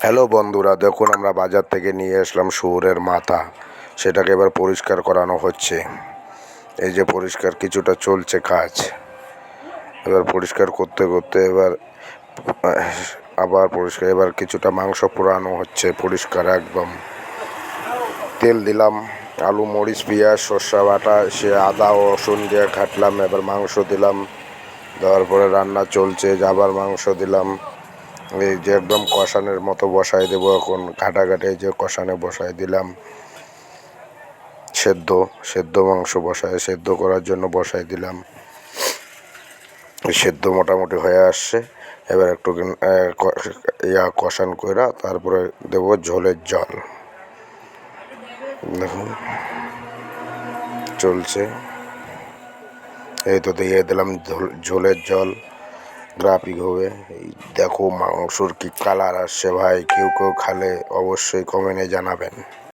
Hello বন্ধুরা, দেখুন আমরা বাজার থেকে নিয়ে আসলাম শুয়োরের মাথা। সেটাকে এবার পরিষ্কার করানো হচ্ছে। এই যে পরিষ্কার কিছুটা চলছে কাজ। এবার পরিষ্কার করতে করতে আবার পরিষ্কার, এবার কিছুটা মাংস পোড়ানো হচ্ছে পরিষ্কার একদম। তেল দিলাম, আলু মরিচ পেঁয়াজ সর্ষে বাটা, সে আদা ও রসুন দিয়ে ঘাটলাম। এবার মাংস দিলাম, দেওয়ার পরে রান্না চলছে, আবার মাংস দিলাম। এই যে একদম কষানের মতো বসাই দেবো এখন, ঘাটাঘাটি যে কষানে বসাই দিলাম। সেদ্ধ মাংস সেদ্ধ করার জন্য বসাই দিলাম। সেদ্ধ মোটামুটি হয়ে আসছে। এবার একটু কষান কইরা তারপরে দেবো ঝোলের জল। দেখুন চলছে, এই তো দিয়ে দিলাম ঝোলের জল গ্রাফিক হবে। এই দেখো মাংসর কি কালার আসছে ভাই, কেউ কেউ খালে অবশ্যই কমেন্টে জানাবেন।